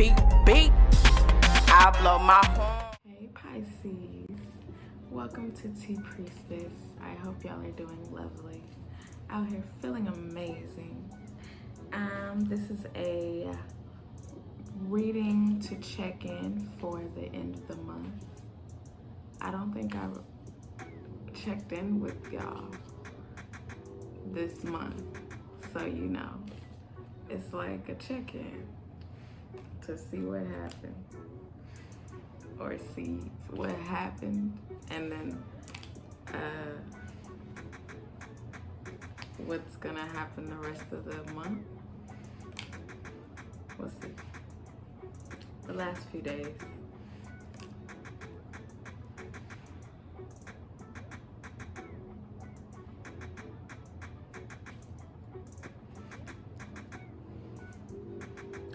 beep, beep. I blow my horn. Hey Pisces, welcome to Tea Priestess. I hope y'all are doing lovely. Out here feeling amazing. This is a reading to check in for the end of the month. I don't think I checked in with y'all this month, so you know, it's like a check-in to see what happened, or see what happened, and then what's gonna happen the rest of the month. We'll see. The last few days.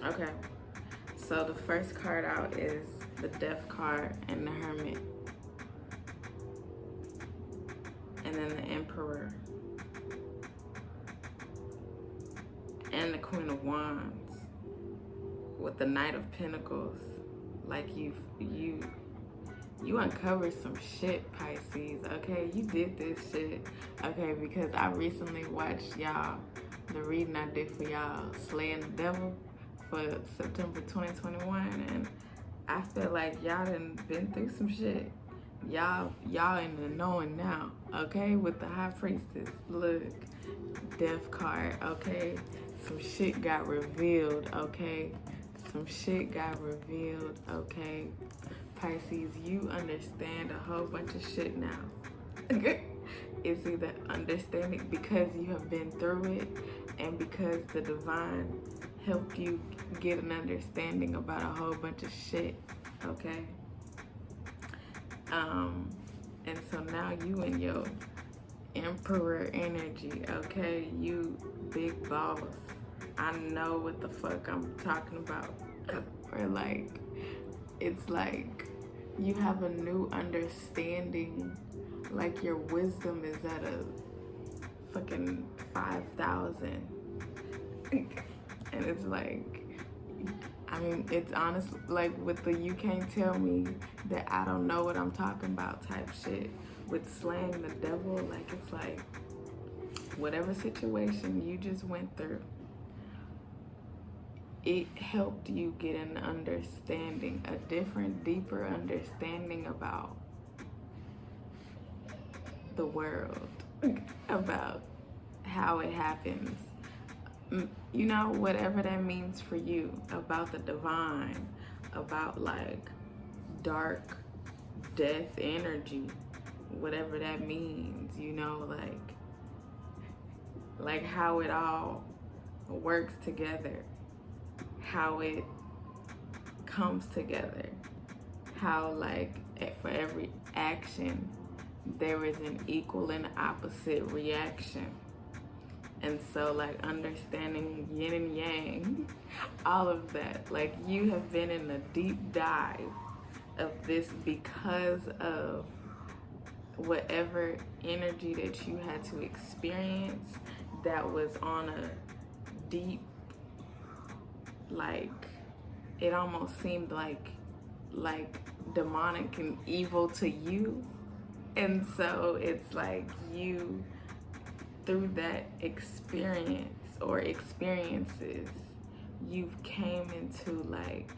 Okay, so the first card out is the Death card and the Hermit. And then the Emperor. And the Queen of Wands. With the Knight of Pentacles. Like you uncovered some shit, Pisces, okay? You did this shit, okay? Because I recently watched y'all, the reading I did for y'all, Slaying the Devil, for September 2021, and I feel like y'all done been through some shit. Y'all in the knowing now, okay? With the High Priestess, look, Death card, okay? Some shit got revealed, okay? Some shit got revealed, okay? Pisces, you understand a whole bunch of shit now. It's either understanding because you have been through it, and because the divine helped you get an understanding about a whole bunch of shit, okay? And so now you in your Emperor energy, okay? You big boss. I know what the fuck I'm talking about. Or like, it's like you have a new understanding, like your wisdom is at a fucking 5,000. And it's like, I mean, it's honest, like with the you can't tell me that I don't know what I'm talking about type shit. With slaying the devil, like it's like, whatever situation you just went through, it helped you get an understanding, a different, deeper understanding about the world, about how it happens. You know, whatever that means for you, about the divine, about like dark death energy, whatever that means, you know, like how it all works together, how it comes together, how like for every action there is an equal and opposite reaction. And so like understanding yin and yang, all of that, like you have been in a deep dive of this because of whatever energy that you had to experience that was on a deep, like it almost seemed like demonic and evil to you. And so it's like you, through that experience or experiences, you've came into like,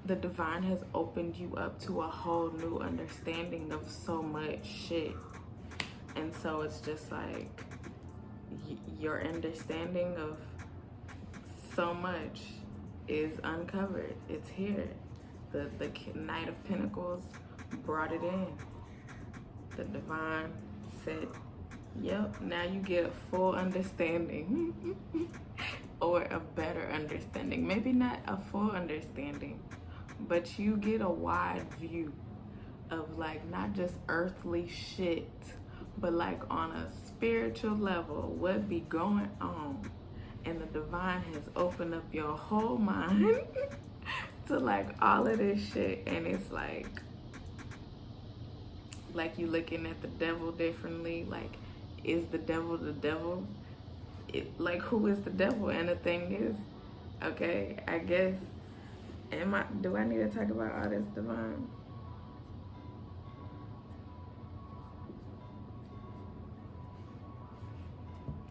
the divine has opened you up to a whole new understanding of so much shit. And so it's just like your understanding of so much is uncovered. It's here. The Knight of Pentacles brought it in. The divine said, yep, now you get a full understanding or a better understanding. Maybe not a full understanding, but you get a wide view of like not just earthly shit, but like on a spiritual level, what be going on. And the divine has opened up your whole mind to like all of this shit. And it's like you looking at the devil differently. Like, is the devil the devil? Like, who is the devil? And the thing is, Okay, I guess. Do I need to talk about all this, Devon?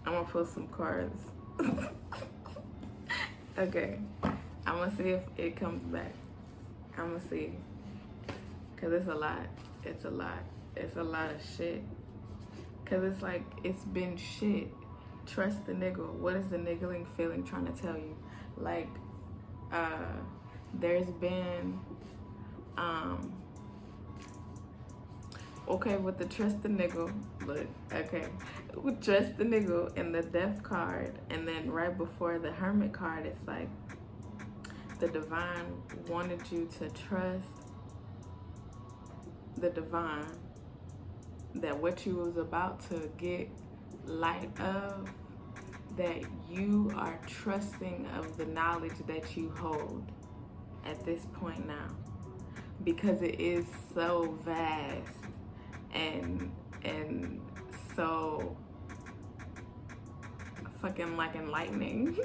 I'm gonna pull some cards. Okay, I'm gonna see if it comes back. I'm gonna see. Cause it's a lot. It's a lot. It's a lot of shit. Cause it's like, it's been shit. Trust the niggle. What is the niggling feeling trying to tell you? Like, there's been, okay, with the trust the niggle, look, okay, with trust the niggle and the death card, and then right before the hermit card, it's like, the divine wanted you to trust the divine, that what you was about to get light of, that you are trusting of the knowledge that you hold at this point now, because it is so vast and so fucking like enlightening.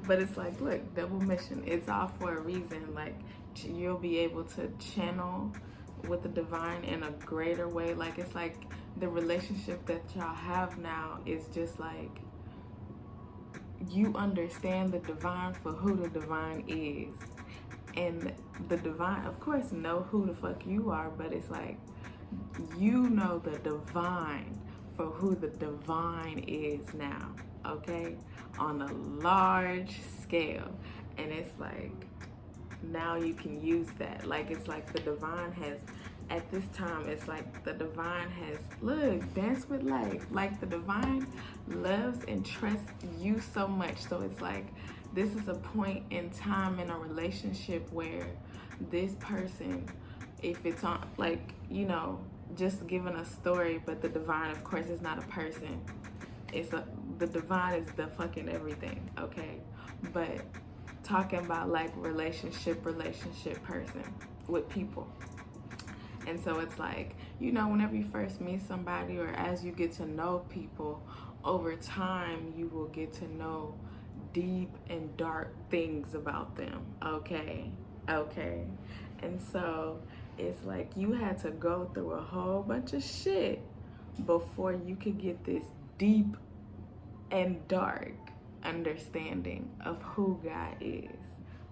But it's like, look, double mission, it's all for a reason. Like, you'll be able to channel with the divine in a greater way. Like, it's like the relationship that y'all have now is just like, you understand the divine for who the divine is, and the divine of course know who the fuck you are, but it's like, you know the divine for who the divine is now, okay, on a large scale. And it's like, now you can use that. Like, it's like the divine has, at this time, it's like the divine has, look, dance with life. Like, the divine loves and trusts you so much. So it's like, this is a point in time in a relationship where this person, if it's on, like, you know, just giving a story, but the divine, of course, is not a person. The divine is the fucking everything, okay? But talking about like relationship person with people. And so it's like, you know, whenever you first meet somebody, or as you get to know people, over time, you will get to know deep and dark things about them, okay? Okay. And so it's like, you had to go through a whole bunch of shit before you could get this deep and dark understanding of who God is,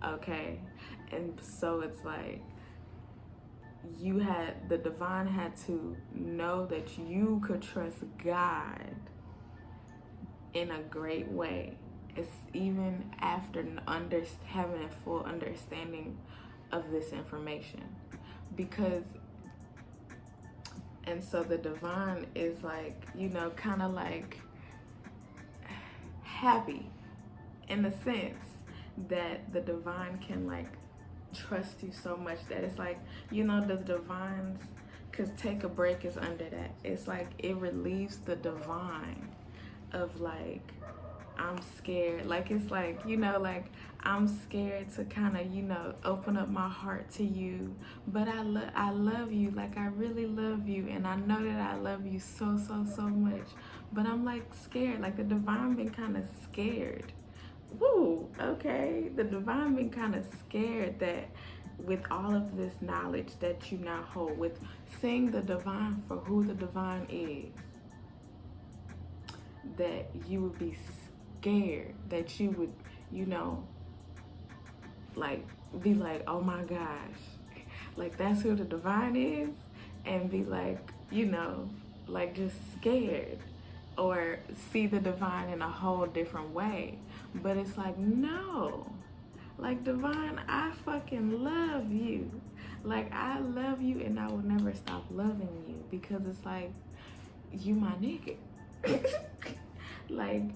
okay? And so it's like, the divine had to know that you could trust God in a great way. It's even after having a full understanding of this information. Because, and so the divine is like, you know, kind of like happy in the sense that the divine can like trust you so much that it's like, you know, the divines, because take a break is under that. It's like, it relieves the divine of like, I'm scared. Like, it's like, you know, like, I'm scared to kind of, you know, open up my heart to you, but I love you. Like, I really love you, and I know that I love you so much, but I'm like scared. Like, the divine been kind of scared. Woo, okay. The divine been kind of scared that with all of this knowledge that you now hold, with seeing the divine for who the divine is, that you would be scared, that you would, you know, like, be like, oh my gosh, like, that's who the divine is, and be like, you know, like, just scared, or see the divine in a whole different way. But it's like, no, like, divine, I fucking love you. Like, I love you, and I will never stop loving you, because it's like, you my nigga. Like,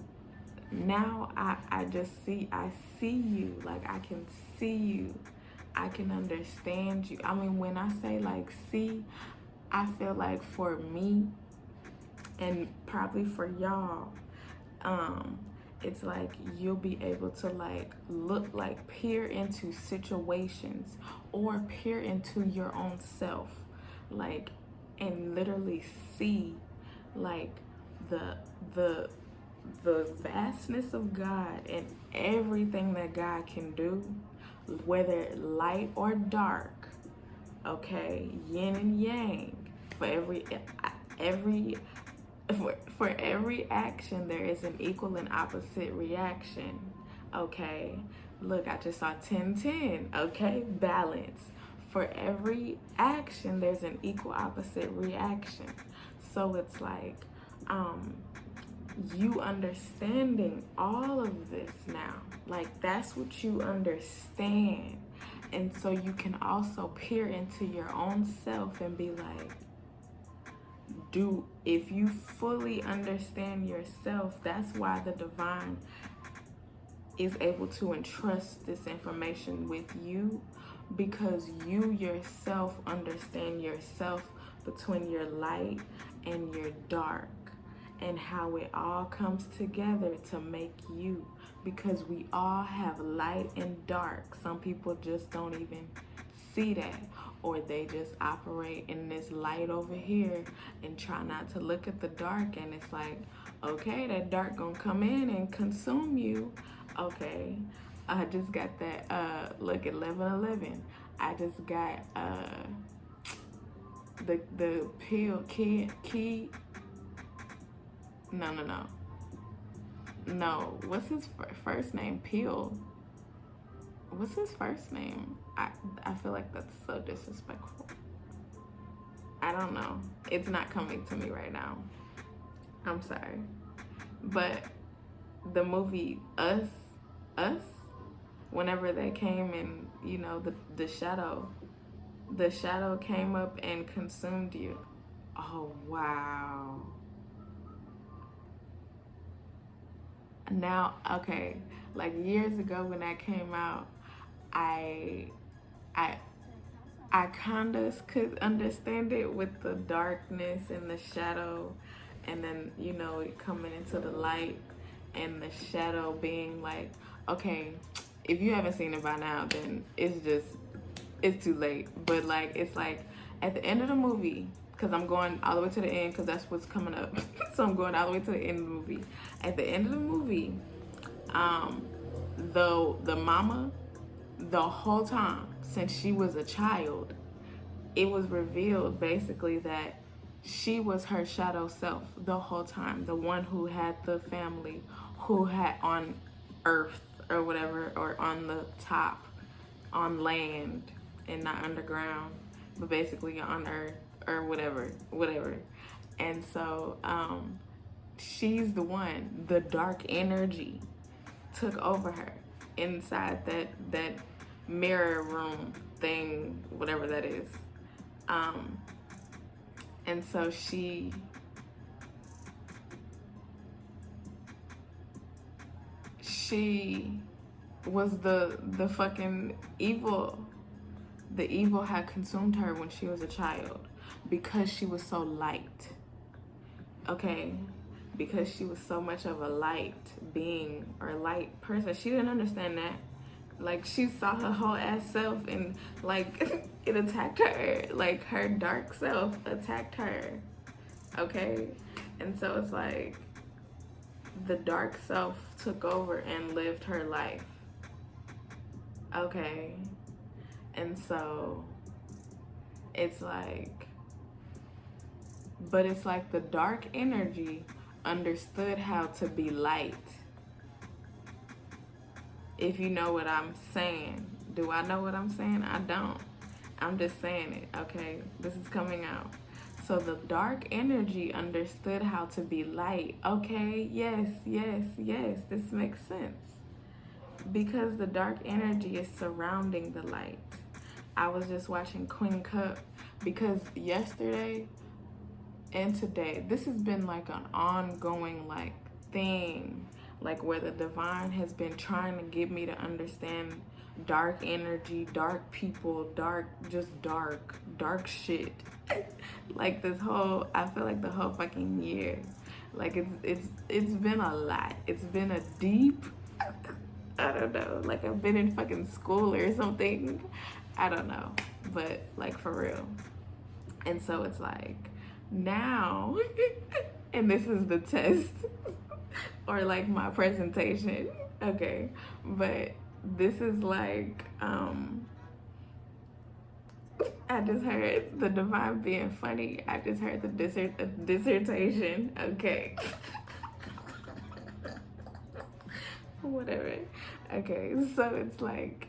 now I see you. Like, I can see you. I can understand you. I mean, when I say like see, I feel like for me, and probably for y'all, it's like, you'll be able to like look, like peer into situations, or peer into your own self, like, and literally see like the the vastness of God and everything that God can do, whether light or dark, okay, yin and yang, for every action there is an equal and opposite reaction. Okay, look, I just saw 10-10. Okay, balance. For every action there's an equal opposite reaction. So it's like you understanding all of this now, like that's what you understand. And so you can also peer into your own self and be like, if you fully understand yourself, that's why the divine is able to entrust this information with you, because you yourself understand yourself between your light and your dark, and how it all comes together to make you, because we all have light and dark. Some people just don't even see that, or they just operate in this light over here and try not to look at the dark, and it's like, okay, that dark gonna come in and consume you. Okay, I just got that look at 11:11. I just got the pill key. No, what's his first name? Peel. What's his first name? I feel like that's so disrespectful. I don't know. It's not coming to me right now. I'm sorry. But the movie Us, whenever they came and, you know, the shadow came up and consumed you. Oh, wow. Now, okay, like years ago when that came out, I kind of could understand it with the darkness and the shadow, and then, you know, it coming into the light and the shadow being like, okay, if you haven't seen it by now, then it's too late. But like, it's like at the end of the movie, because I'm going all the way to the end because that's what's coming up. So I'm going all the way to the end of the movie. At the end of the movie, the mama, the whole time since she was a child, it was revealed basically that she was her shadow self the whole time. The one who had the family, who had on earth or whatever, or on the top, on land and not underground, but basically on earth or whatever. And so she's the one, the dark energy took over her inside that mirror room thing, whatever that is. And so she was the fucking evil. The evil had consumed her when she was a child because she was so light. Okay? Because she was so much of a light being or light person. She didn't understand that. Like, she saw her whole ass self and, like, it attacked her. Like, her dark self attacked her. Okay? And so it's like the dark self took over and lived her life. Okay? And so it's like, but it's like the dark energy understood how to be light. If you know what I'm saying. Do I know what I'm saying? I don't. I'm just saying it, okay? This is coming out. So the dark energy understood how to be light. Okay, yes. This makes sense. Because the dark energy is surrounding the light. I was just watching Queen Cup because yesterday and today, this has been like an ongoing like thing, like where the divine has been trying to get me to understand dark energy, dark people, dark shit. Like this whole, I feel like the whole fucking year, like it's been a lot. It's been a deep, I don't know, like I've been in fucking school or something. I don't know, but like for real. And so it's like now, and this is the test. or like my presentation. Okay, but this is like I just heard the divine being funny. I just heard the dissertation. Okay. Whatever. Okay, so it's like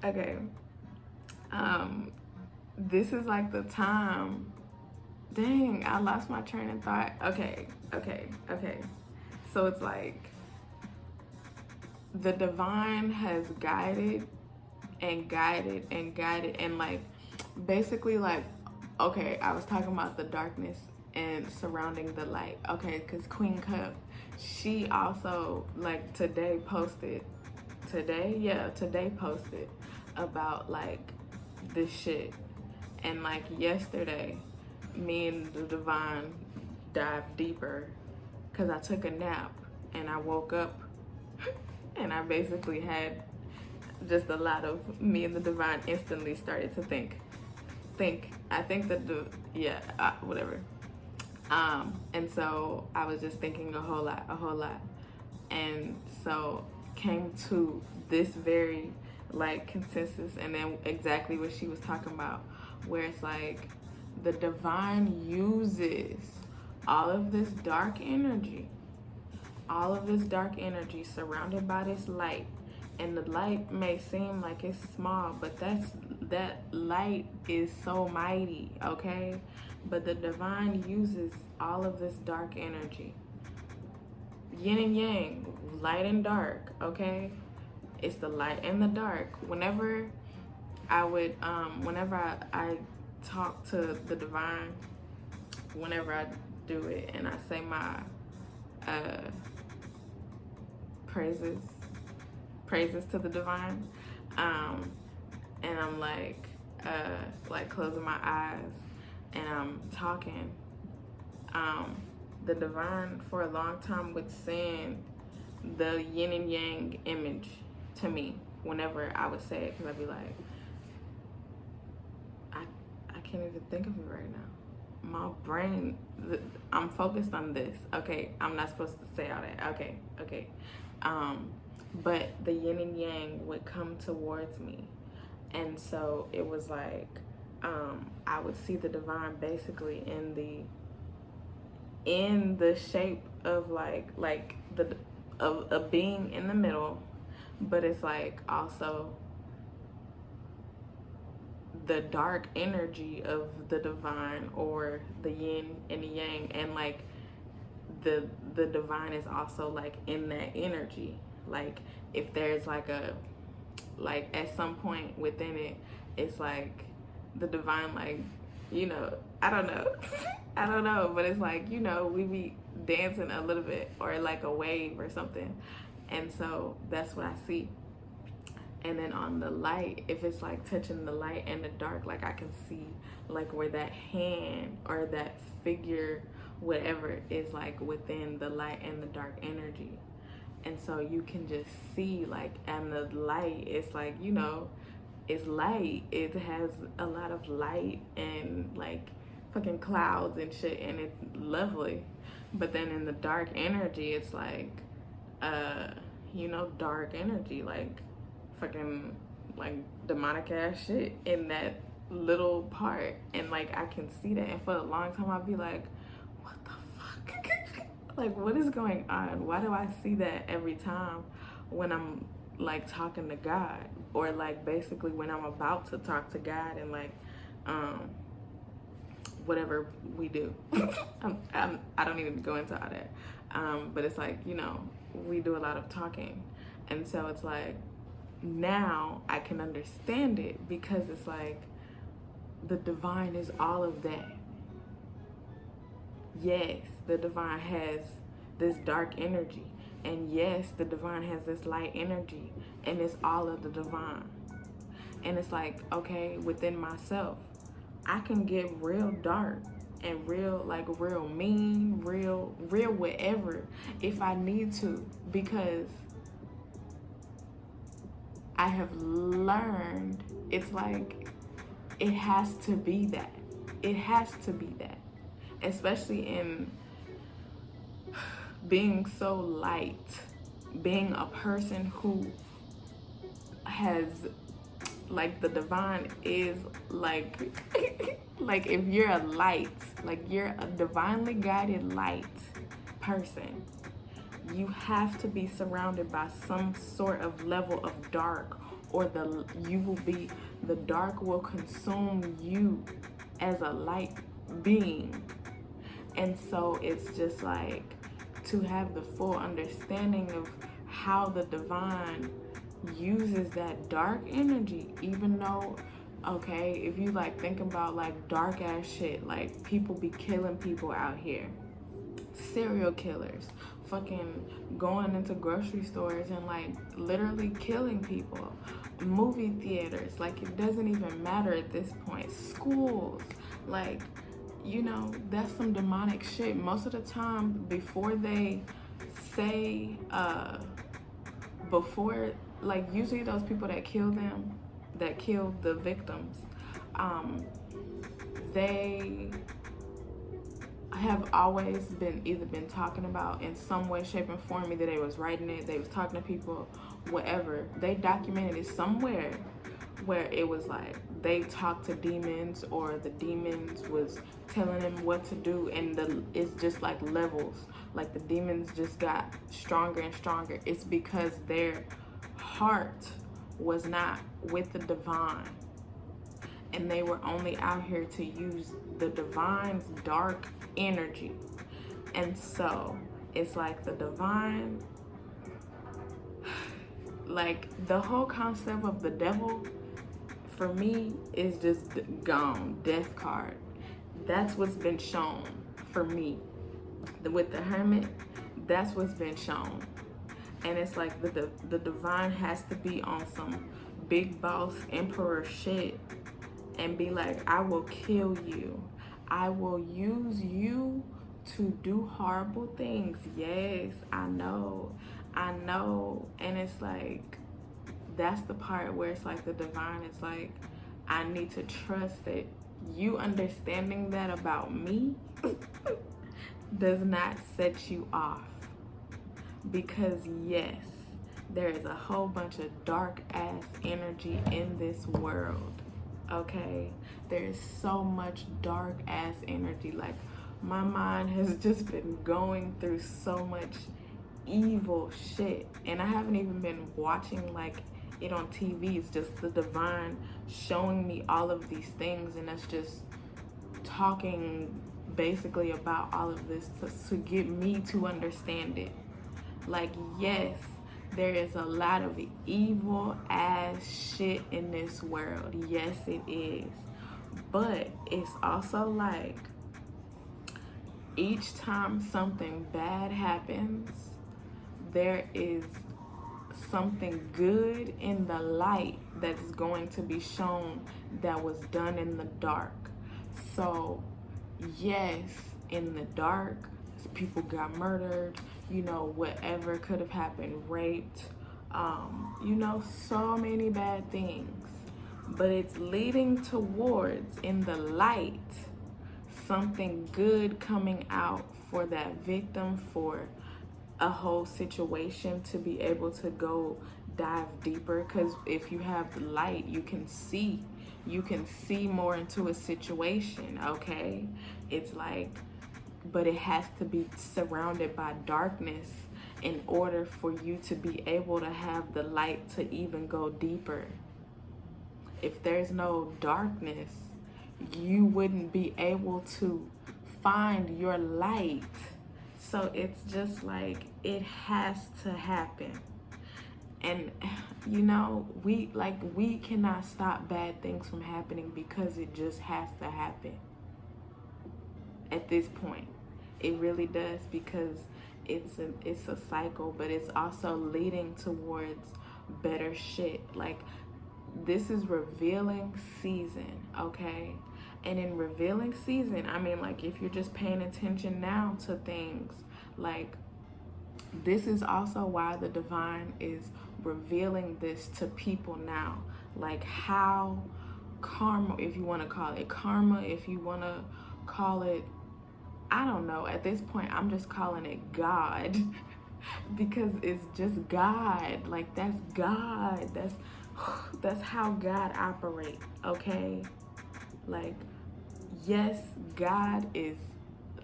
okay. This is like the time. Dang, I lost my train of thought. Okay. So it's like the divine has guided and guided and guided and like basically like, okay, I was talking about the darkness and surrounding the light. Okay, because Queen Cup, she also like today posted about like this shit. And like yesterday, me and the divine dived deeper because I took a nap and I woke up and I basically had just a lot of me and the divine instantly started to think. I think that whatever. And so I was just thinking a whole lot. And so came to this very like consensus and then exactly what she was talking about, where it's like the divine uses all of this dark energy surrounded by this light. And the light may seem like it's small, but that light is so mighty, okay? But the divine uses all of this dark energy. Yin and yang, light and dark, okay? It's the light and the dark. Whenever I talk to the divine, whenever I do it and I say my praises to the divine, and I'm like closing my eyes and I'm talking, the divine for a long time would send the yin and yang image to me whenever I would say it, because I'd be like, I can't even think of it right now. My brain, I'm focused on this. Okay, I'm not supposed to say all that. Okay. But the yin and yang would come towards me. And so it was like, I would see the divine basically in the shape of like a being in the middle, but it's like also the dark energy of the divine, or the yin and the yang, and like the divine is also like in that energy. Like if there's like at some point within it, it's like the divine, like, you know, I don't know, but it's like, you know, we be dancing a little bit, or like a wave or something. And so that's what I see. And then on the light, if it's like touching the light and the dark, like I can see like where that hand or that figure, whatever, is like within the light and the dark energy. And so you can just see like, and the light, it's like, you know, it's light. It has a lot of light and like fucking clouds and shit, and it's lovely. But then in the dark energy, it's like, you know, dark energy, like fucking like demonic ass shit in that little part. And like I can see that, and for a long time I'll be like, what the fuck? Like, what is going on? Why do I see that every time when I'm like talking to God, or like basically when I'm about to talk to God, and like whatever we do. I don't even go into all that, but it's like, you know, we do a lot of talking. And so it's like, now I can understand it, because it's like the divine is all of that. Yes, the divine has this dark energy, and yes, the divine has this light energy, and it's all of the divine. And it's like, okay, within myself, I can get real dark and real mean, real whatever if I need to, because I have learned, it's like, it has to be that. Especially in being so light, being a person who has, like, the divine is like like if you're a light, like you're a divinely guided light person, you have to be surrounded by some sort of level of dark, or the dark will consume you as a light being. And so it's just like, to have the full understanding of how the divine uses that dark energy, even though, okay, if you like think about like dark ass shit, like people be killing people out here, serial killers, fucking going into grocery stores and like literally killing people, movie theaters, like it doesn't even matter at this point, schools, like, you know, that's some demonic shit. Most of the time, before they say, before, like, usually those people that kill the victims, they have always been talking about in some way, shape, and form. Either they was writing it, they was talking to people, whatever. They documented it somewhere where it was like they talked to demons, or the demons was telling them what to do, and it's just like levels. Like the demons just got stronger and stronger. It's because their heart was not with the divine, and they were only out here to use the divine's dark energy. And so it's like the divine, like the whole concept of the devil for me is just gone, death card. That's what's been shown for me. With the hermit, that's what's been shown. And it's like the divine has to be on some big boss emperor shit and be like, I will kill you. I will use you to do horrible things. Yes, I know. And it's like, that's the part where it's like the divine is like, I need to trust that you understanding that about me does not set you off. Because yes, there is a whole bunch of dark ass energy in this world. Okay, there is so much dark ass energy. Like, my mind has just been going through so much evil shit, and I haven't even been watching like it on TV. It's just the divine showing me all of these things, and that's just talking basically about all of this to get me to understand it. Like, yes, there is a lot of evil ass shit in this world. Yes, it is. But it's also like, each time something bad happens, there is something good in the light that's going to be shown that was done in the dark. So yes, in the dark, people got murdered, you know, whatever could have happened, raped, you know, so many bad things. But it's leading towards, in the light, something good coming out for that victim, for a whole situation to be able to go dive deeper. Because if you have the light, you can see more into a situation. Okay, it's like, but it has to be surrounded by darkness in order for you to be able to have the light to even go deeper. If there's no darkness, you wouldn't be able to find your light. So it's just like, it has to happen. And you know, we cannot stop bad things from happening, because it just has to happen at this point. It really does, because it's a cycle, but it's also leading towards better shit. Like, this is revealing season, okay? And in revealing season, I mean, like, if you're just paying attention now to things, like, this is also why the divine is revealing this to people now. Like, how karma, if you want to call it karma, if you want to call it I don't know. At this point, I'm just calling it God because it's just God. Like, that's God. That's how God operates, okay? Like, yes, God is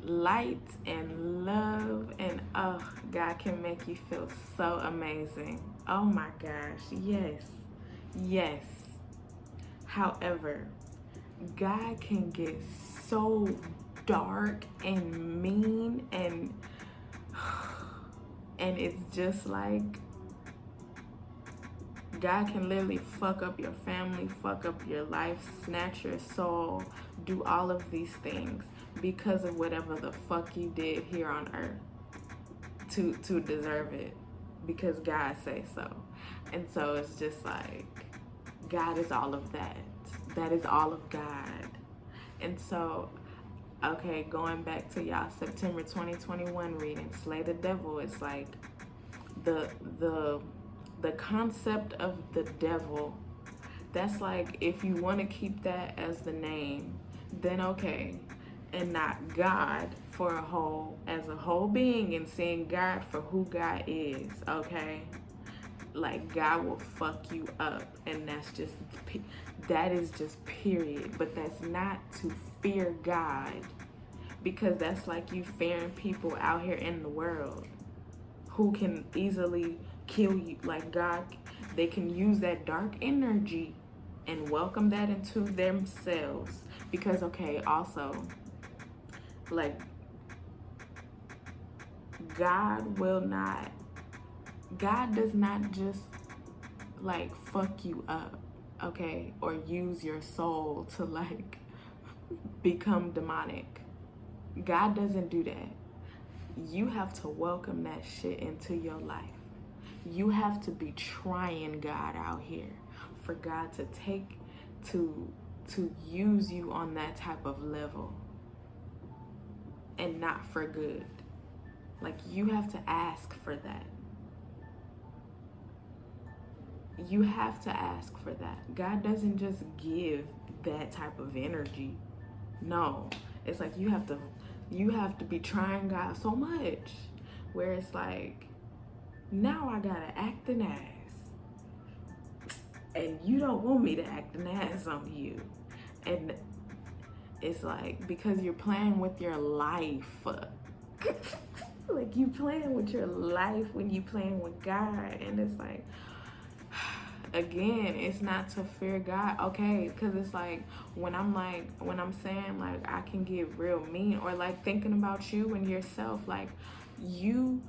light and love, and oh, God can make you feel so amazing. Oh my gosh, yes, yes. However, God can get so dark and mean, and it's just like God can literally fuck up your family, fuck up your life, snatch your soul, do all of these things because of whatever the fuck you did here on earth to deserve it, because God say so. And so it's just like, God is all of that. That is all of God. And so, okay, going back to y'all September 2021 reading, Slay the Devil, it's like the concept of the devil, that's like, if you want to keep that as the name, then okay, and not God for as a whole being, and seeing God for who God is, okay? Like, God will fuck you up, and that is just period. But that's not to fear God, because that's like you fearing people out here in the world who can easily kill you. Like, God, they can use that dark energy and welcome that into themselves. Because, okay, also, like, God does not just like fuck you up, okay, or use your soul to like become demonic. God doesn't do that. You have to welcome that shit into your life. You have to be trying God out here for God to use you on that type of level, and not for good. Like, you have to ask for that. You have to ask for that. God doesn't just give that type of energy. No, it's like you have to be trying God so much, where it's like, now I gotta act an ass, and you don't want me to act an ass on you. And it's like, because you're playing with your life. Like, you playing with your life when you playing with God. And it's like, again, it's not to fear God, okay? Because it's like, when I'm saying like I can get real mean, or like thinking about you and yourself, like you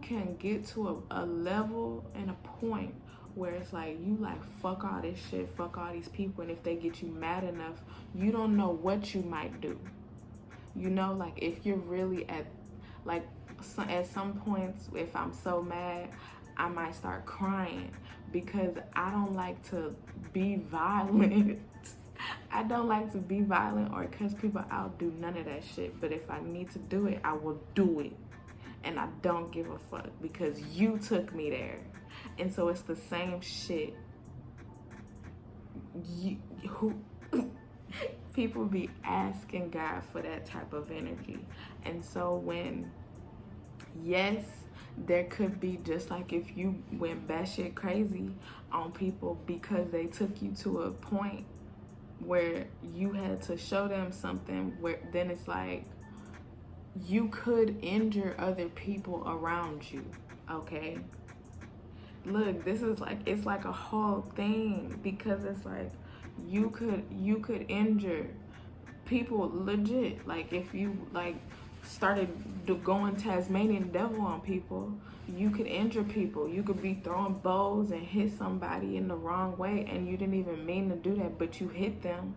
can get to a level and a point where it's like, you like, fuck all this shit, fuck all these people, and if they get you mad enough, you don't know what you might do. You know, like, if you're really at some points, if I'm so mad, I might start crying, because I don't like to be violent. I don't like to be violent or cuss people out, do none of that shit. But if I need to do it, I will do it. And I don't give a fuck, because you took me there. And so it's the same shit. People be asking God for that type of energy. And so when, yes, there could be, just like if you went batshit crazy on people because they took you to a point where you had to show them something, where then it's like, you could injure other people around you, okay? Look, this is like, it's like a whole thing, because it's like, you could injure people legit. Like, if you like started going Tasmanian devil on people, you could injure people. You could be throwing bows and hit somebody in the wrong way, and you didn't even mean to do that, but you hit them,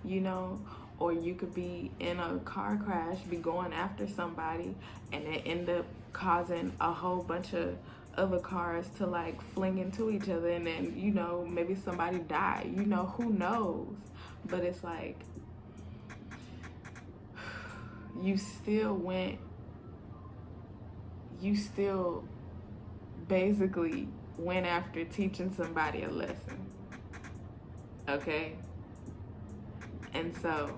you know. Or you could be in a car crash, be going after somebody, and it end up causing a whole bunch of other cars to like fling into each other, and then, you know, maybe somebody died, you know, who knows. But it's like, you still basically went after teaching somebody a lesson, okay? And so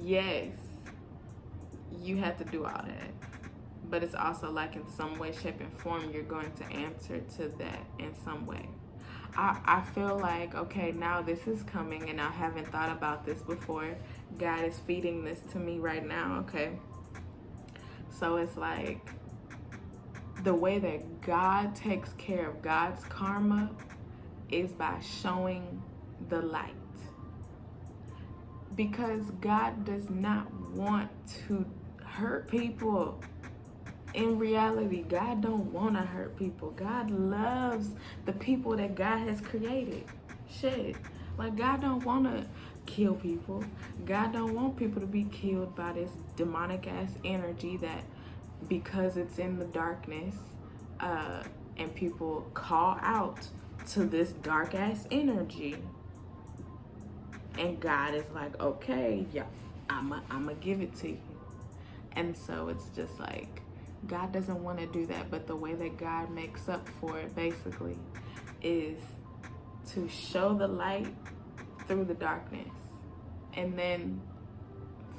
yes, you have to do all that. But it's also like in some way, shape, and form, you're going to answer to that in some way. I feel like, okay, now this is coming and I haven't thought about this before. God is feeding this to me right now, okay? So it's like the way that God takes care of God's karma is by showing the light. Because God does not want to hurt people. In reality, God don't want to hurt people. God loves the people that God has created. Shit. Like, God don't want to kill people. God don't want people to be killed by this demonic ass energy that, because it's in the darkness, and people call out to this dark ass energy, and God is like, okay, yeah, I'ma give it to you. And so it's just like, God doesn't want to do that, but the way that God makes up for it basically is to show the light through the darkness. And then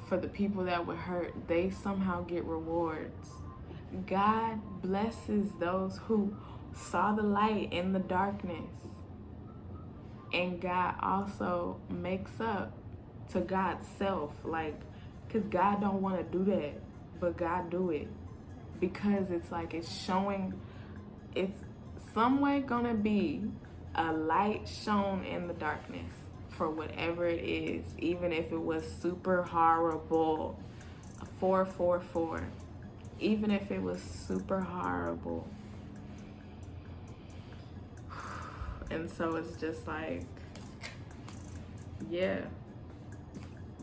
for the people that were hurt, they somehow get rewards. God blesses those who saw the light in the darkness. And God also makes up to God's self, like, because God don't want to do that, but God do it. Because it's like, it's showing, it's some way gonna be a light shown in the darkness for whatever it is, even if it was super horrible. 444, even if it was super horrible. And so it's just like, yeah,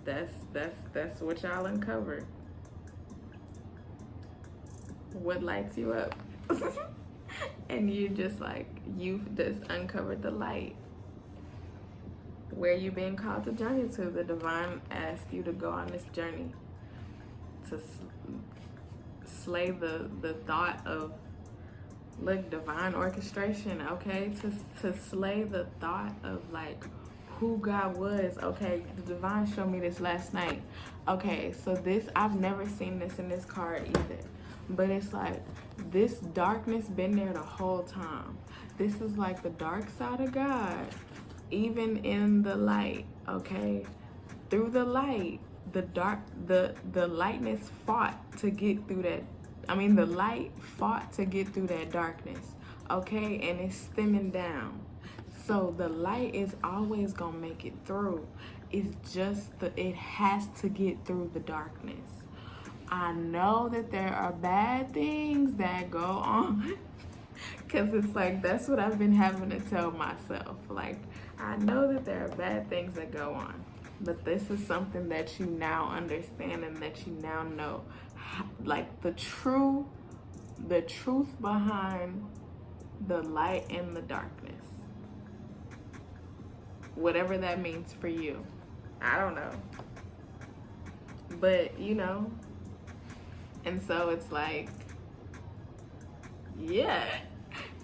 that's what y'all uncovered. What lights you up? And you just like, you've just uncovered the light. Where you being called to journey to? The divine asked you to go on this journey to slay the thought of, look, divine orchestration, okay? To slay the thought of like who God was. Okay, the divine showed me this last night. Okay, so this, I've never seen this in this card either. But it's like, this darkness been there the whole time. This is like the dark side of God, even in the light, okay? Through the light, the lightness fought to get through that. I mean, the light fought to get through that darkness, okay? And it's stemming down. So the light is always gonna make it through. It's just it has to get through the darkness. I know that there are bad things that go on, because it's like, that's what I've been having to tell myself. Like, I know that there are bad things that go on, but this is something that you now understand and that you now know, like the truth behind the light and the darkness, whatever that means for you. I don't know, but you know. And so it's like, yeah,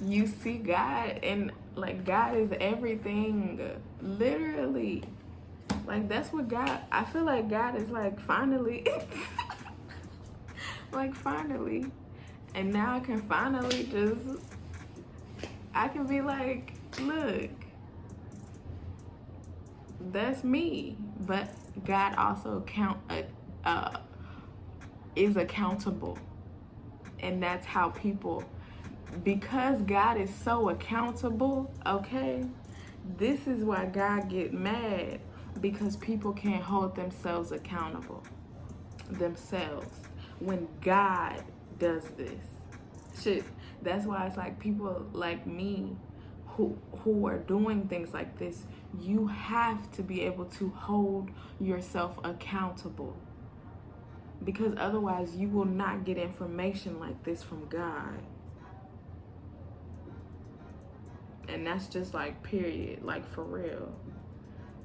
you see God, and like, God is everything, literally. Like, that's what God, I feel like God is like, finally, like, finally. And now I can finally I can be like, look, that's me. But God also is accountable. And that's how people, because God is so accountable, okay, this is why God get mad, because people can't hold themselves accountable themselves when God does this shit. That's why it's like, people like me who are doing things like this, you have to be able to hold yourself accountable, because otherwise you will not get information like this from God. And that's just like, period, like, for real.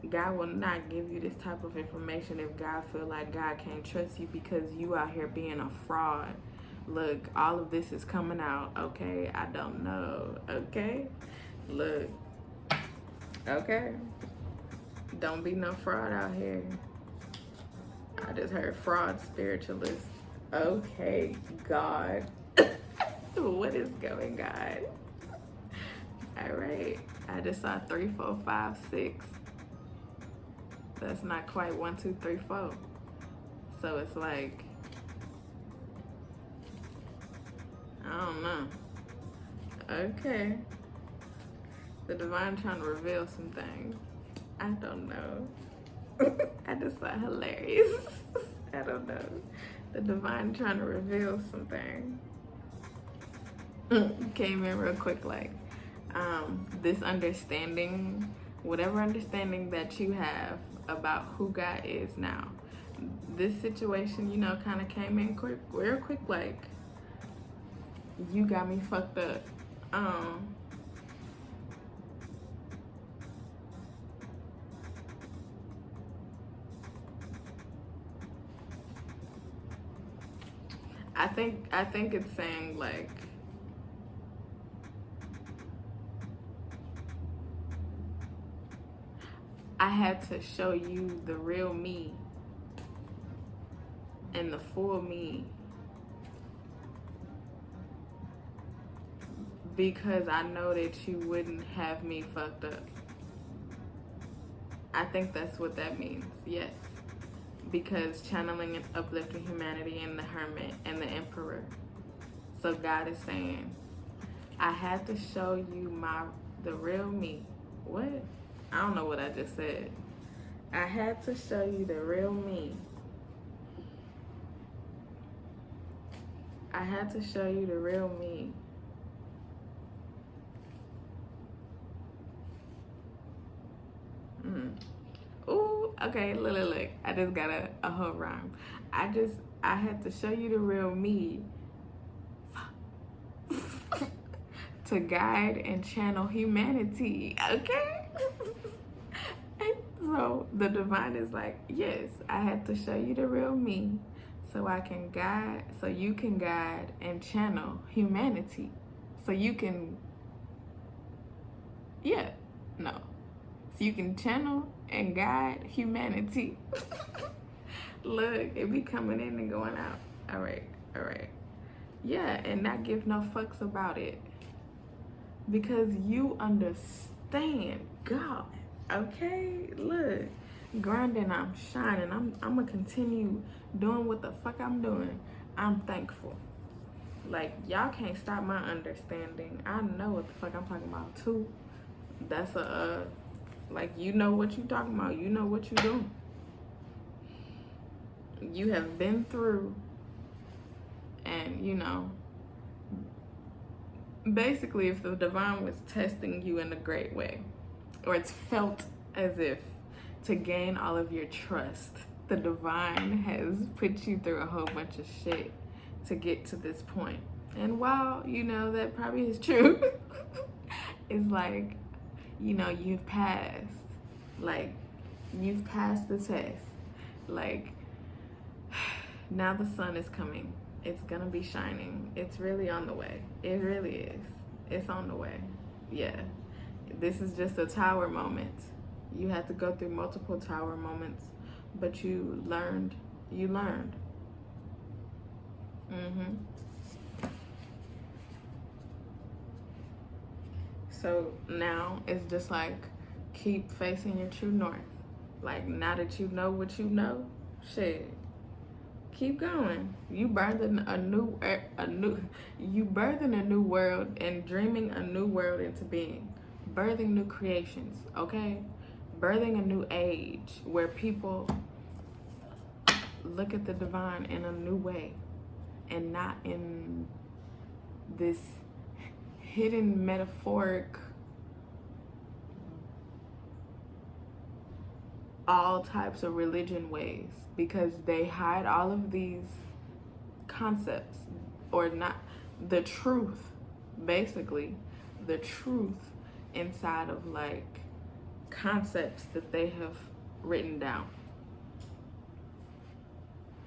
God will not give you this type of information if God feel like God can't trust you, because you out here being a fraud. Look, all of this is coming out, okay? I don't know, okay? Look, okay? Don't be no fraud out here, I just heard fraud spiritualist. Okay, God. What is going on? All right. I just saw 3, 4, 5, 6. That's not quite 1, 2, 3, 4. So it's like, I don't know. Okay. The divine trying to reveal some things. I don't know. I just saw hilarious. I don't know. The divine trying to reveal something. Came in real quick, like, this understanding, whatever understanding that you have about who God is now. This situation, you know, kind of came in quick, real quick, like, you got me fucked up. I think it's saying, like, I had to show you the real me and the full me because I know that you wouldn't have me fucked up. I think that's what that means, yes. Because channeling and uplifting humanity and the hermit and the emperor. So God is saying, I had to show you the real me. What? I don't know what I just said. I had to show you the real me. I had to show you the real me. Ooh, okay, look. I just got a whole rhyme. I had to show you the real me to guide and channel humanity, okay? So the divine is like, yes, I had to show you the real me so you can guide and channel humanity. So you can, so you can channel and guide humanity. Look, it be coming in and going out. All right. Yeah, and not give no fucks about it. Because you understand God, okay? Look, grinding, I'm shining. I'm gonna continue doing what the fuck I'm doing. I'm thankful. Like, y'all can't stop my understanding. I know what the fuck I'm talking about too. That's like, you know what you talking about. You know what you doing. You have been through, and you know, basically, if the divine was testing you in a great way, or it's felt as if to gain all of your trust, the divine has put you through a whole bunch of shit to get to this point. And while, you know, that probably is true, it's like, you know, you've passed the test. Like, now the sun is coming. It's gonna be shining. It's really on the way. It really is. It's on the way. Yeah. This is just a tower moment. You had to go through multiple tower moments, but you learned. So now it's just like, keep facing your true north. Like, now that you know what you know, shit, keep going. You birthing a new world and dreaming a new world into being. Birthing new creations, okay? Birthing a new age where people look at the divine in a new way and not in this hidden metaphoric, all types of religion ways, because they hide all of these concepts, or not the truth, basically the truth inside of like concepts that they have written down.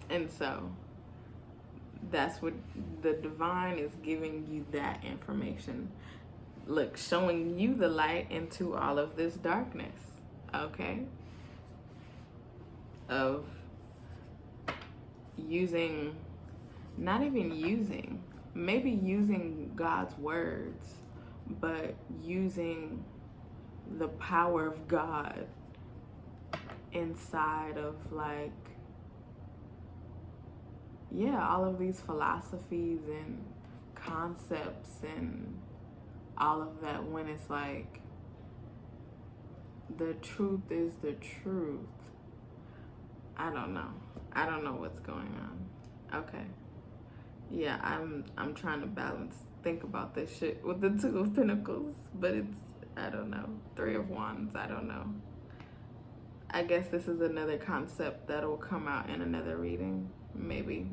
And so that's what the divine is giving you, that information. Look, showing you the light into all of this darkness, okay? Of using, not even using, maybe using God's words, but using the power of God inside of like, yeah, all of these philosophies and concepts and all of that, when it's like the truth is the truth. I don't know. I don't know what's going on. Okay. Yeah, I'm trying to think about this shit with the Two of Pentacles, but it's, I don't know. Three of Wands, I don't know. I guess this is another concept that'll come out in another reading, maybe.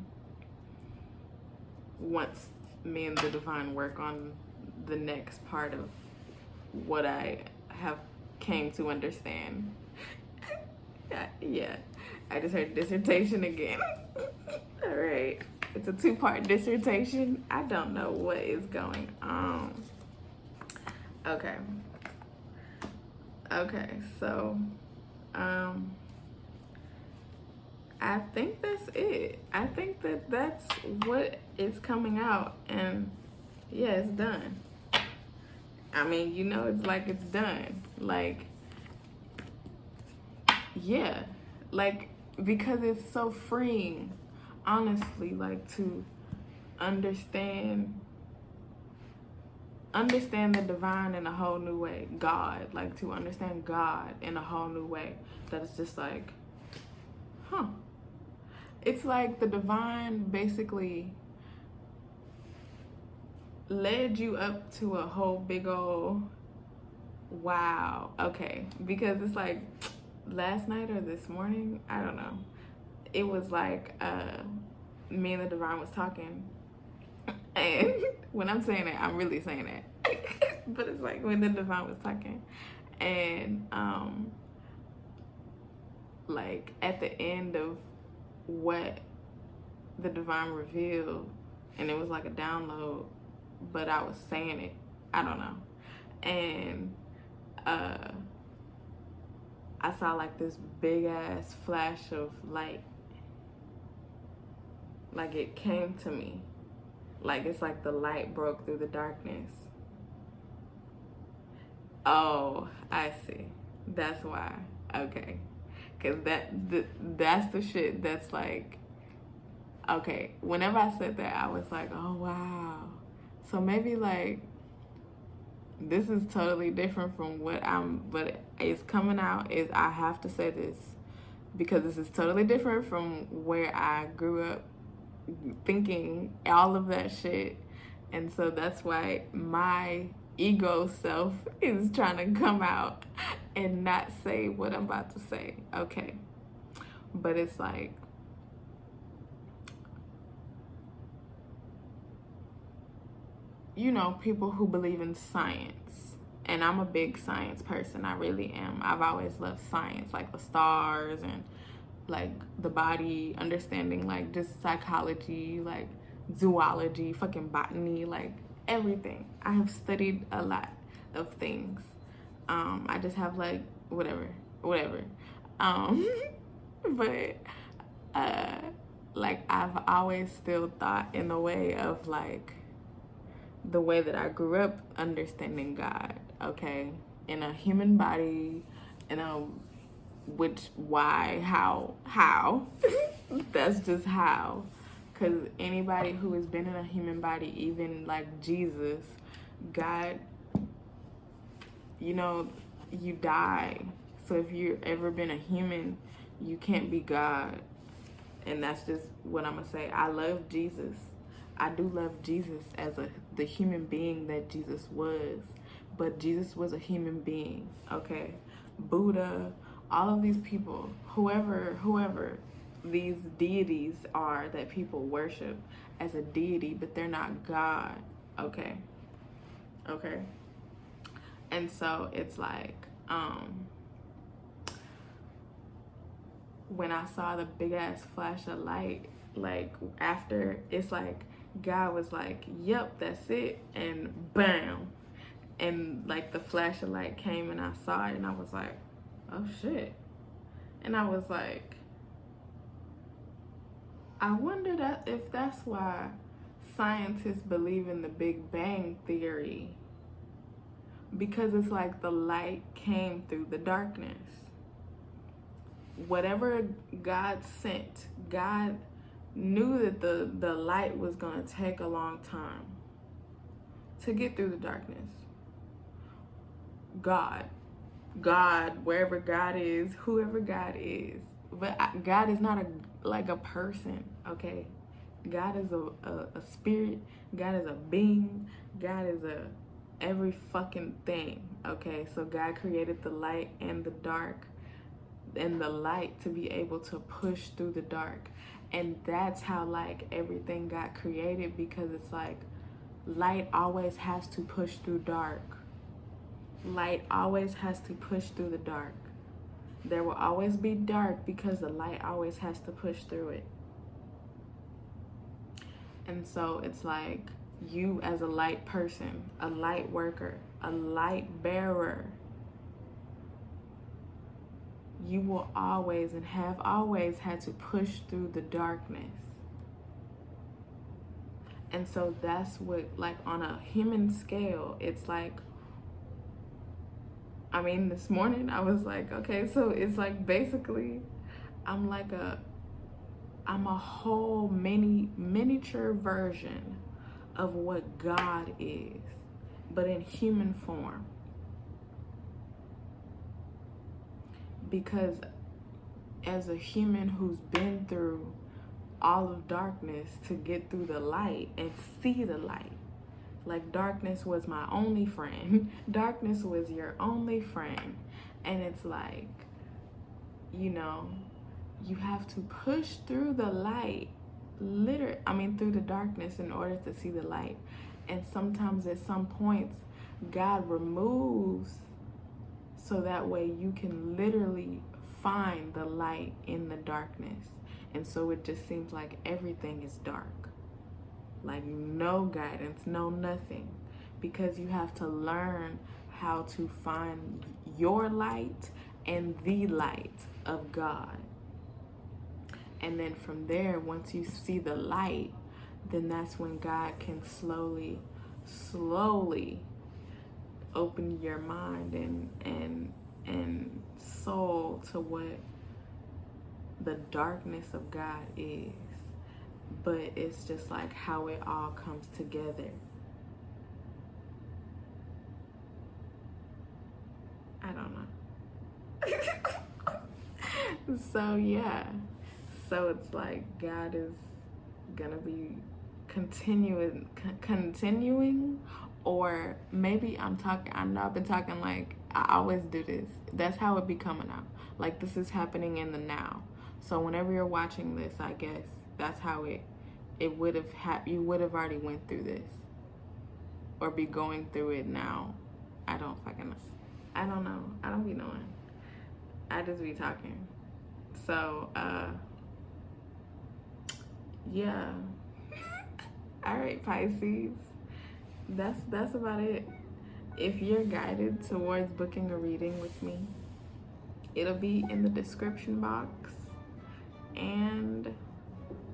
Once me and the divine work on the next part of what I have came to understand. Yeah, I just heard dissertation again. All right, it's a 2-part dissertation. I don't know what is going on. Okay, so I think that's it. I think that's what is coming out, and yeah, it's done. I mean, you know, it's like it's done. Like, yeah, like, because it's so freeing, honestly, like, to understand the divine in a whole new way. God, like, to understand God in a whole new way. That it's just like, huh. It's like the divine basically led you up to a whole big old wow. Okay, because it's like last night or this morning, I don't know, it was like me and the divine was talking, and when I'm saying it, I'm really saying it. But it's like when the divine was talking, and like at the end of what the divine revealed, and it was like a download, but I was saying it, I don't know, and I saw like this big ass flash of light, like it came to me, like it's like the light broke through the darkness. Oh, I see, that's why. Okay, because that's the shit that's like, okay, whenever I said that, I was like, oh wow, so maybe like this is totally different from but it's coming out, is I have to say this because this is totally different from where I grew up thinking all of that shit. And so that's why my ego self is trying to come out and not say what I'm about to say. Okay. But it's like, you know, people who believe in science. And I'm a big science person. I really am. I've always loved science, like the stars and like the body, understanding like just psychology, like zoology, fucking botany, like everything. I have studied a lot of things. I just have like whatever. But like I've always still thought in the way of like the way that I grew up understanding God, okay, in a human body, how, that's just how, because anybody who has been in a human body, even like Jesus, God, you know, you die. So if you've ever been a human, you can't be God. And that's just what I'm gonna say. I love Jesus. I do love Jesus as the human being that Jesus was. But Jesus was a human being, okay? Buddha, all of these people, whoever these deities are that people worship as a deity, but they're not God, okay? Okay? And so it's like, when I saw the big ass flash of light, like after, it's like God was like, yep, that's it, and bam, and like the flash of light came and I saw it and I was like, oh shit. And I was like, I wonder that if that's why scientists believe in the Big Bang Theory, because it's like the light came through the darkness. Whatever God sent, God knew that the light was going to take a long time to get through the darkness. God, wherever God is, whoever God is. But God is not a person, okay? God is a spirit. God is a being. God is every fucking thing, okay? So God created the light and the dark and the light to be able to push through the dark. And that's how like everything got created, because it's like light always has to push through dark. Light always has to push through the dark. There will always be dark because the light always has to push through it. And so it's like you as a light person, a light worker, a light bearer, you will always and have always had to push through the darkness. And so that's what, like on a human scale, it's like, I mean, this morning I was like, okay, so it's like basically I'm a whole miniature version of what God is, but in human form. Because as a human who's been through all of darkness to get through the light and see the light, like darkness was my only friend. Darkness was your only friend. And it's like, you know, you have to push through the light, through the darkness in order to see the light. And sometimes at some points, God removes so that way you can literally find the light in the darkness. And so it just seems like everything is dark. Like no guidance, no nothing. Because you have to learn how to find your light and the light of God. And then from there, once you see the light, then that's when God can slowly open your mind and soul to what the darkness of God is. But it's just like how it all comes together. I don't know. So yeah. So it's like God is gonna be continuing, or maybe I know I've been talking like I always do this. That's how it be coming out. Like this is happening in the now. So whenever you're watching this, I guess that's how it would have you would have already went through this or be going through it now. I don't know. I don't be knowing. I just be talking. So yeah. All right, Pisces. That's about it. If you're guided towards booking a reading with me, it'll be in the description box. And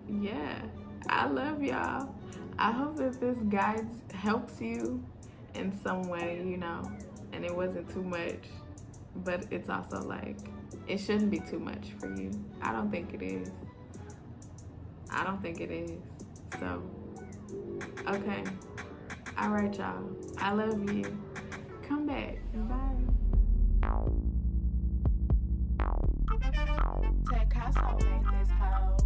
yeah, I love y'all. I hope that this guide helps you in some way, you know, and it wasn't too much, but it's also like, it shouldn't be too much for you. I don't think it is. So, okay. All right, y'all. I love you. Come back. Bye. Ted Casso made this hoe.